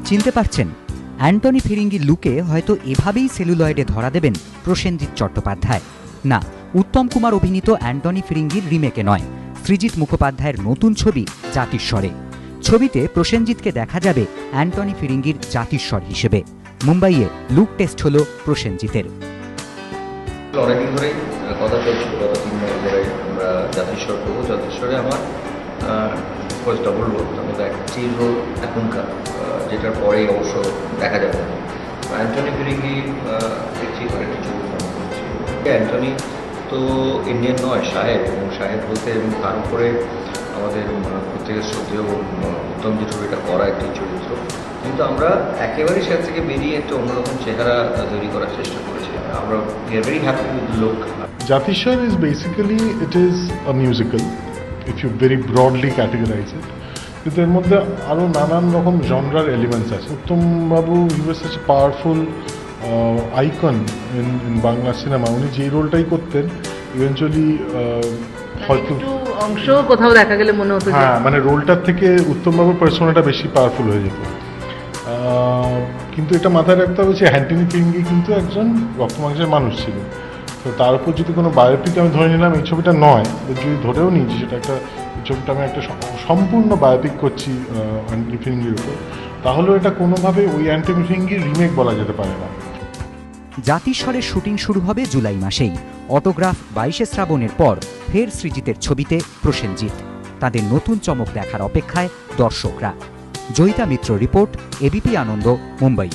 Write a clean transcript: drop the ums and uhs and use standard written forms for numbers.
চিনতে পারছেন? অ্যান্টনি ফিরিঙ্গির লুকে হয়তো এভাবেই সেলুলয়েডে ধরা দেবেন প্রসেনজিৎ চট্টোপাধ্যায়। না, উত্তম কুমার অভিনীত অ্যান্টনি ফিরিঙ্গির রিমেকে নয়, সৃজিত মুখোপাধ্যায়ের নতুন ছবি জাতিস্বরে। ছবিতে প্রসেনজিৎকে দেখা যাবে অ্যান্টনি ফিরিঙ্গির জাতিস্বর হিসেবে। মুম্বাইয়ে লুক টেস্ট হলো প্রসেনজিতের। অনেকদিন ধরেই কথা চলছিল, গত 3 মাস ধরে আমরা জাতিস্বর করবো। জাতিস্বরে আমার ফার্স্ট ডাবল রোল, তার মধ্যে একটি রোল এখনকার, যেটার পরে অবশ্য দেখা যাবে। অ্যান্টনি ফিরিঙ্গি দেখছি কয়েকটি ছবি ফোন করছি। অ্যান্টনি তো ইন্ডিয়ান নয়, সাহেব, এবং সাহেব বলতে এবং তার উপরে আমাদের প্রত্যেকের শ্রদ্ধেয় উত্তমজি ছবিটা করা একটি চরিত্র, কিন্তু আমরা একেবারেই সে থেকে বেরিয়ে একটা অন্যরকম চেহারা তৈরি করার চেষ্টা করেছি। আমরা we are very happy with the look. Jatishwar is basically, it is a musical if you very broadly categorize it. কিন্তু এর মধ্যে আরও নানান রকম জনরার এলিমেন্টস আছে। Uttam babu he was such a powerful icon in Bangla cinema. উনি যেই রোলটাই করতেন ইভেনচুয়ালি হয়তো অংশ কোথাও দেখা গেলে মনে হতো হ্যাঁ, মানে রোলটার থেকে উত্তম বাবুর পার্সোনাটা বেশি পাওয়ারফুল হয়ে যেত। কিন্তু এটা মাথায় রাখতে হবে যে অ্যান্টনি ফিরিঙ্গি কিন্তু একজন রক্তমাংসের মানুষ ছিল। তো তার উপর যদি কোনো বায়োপিক আমি ধরে নিলাম, এই ছবিটা নয়, যদি ধরেও নিই যে সেটা একটা, এই ছবিটা আমি একটা সম্পূর্ণ বায়োপিক করছি অ্যান্টনি ফিরিঙ্গির উপর, তাহলেও এটা কোনোভাবে ওই অ্যান্টনি ফিরিঙ্গির রিমেক বলা যেতে পারে না। জাতিস্বরের শুটিং শুরু হবে জুলাই মাসেই। অটোগ্রাফ 22শে শ্রাবণের পর ফের সৃজিতের ছবিতে প্রসেনজিৎ। তাদের নতুন চমক দেখার অপেক্ষায় দর্শকরা। জয়িতা মিত্র রিপোর্ট, এবিপি আনন্দ, মুম্বাই।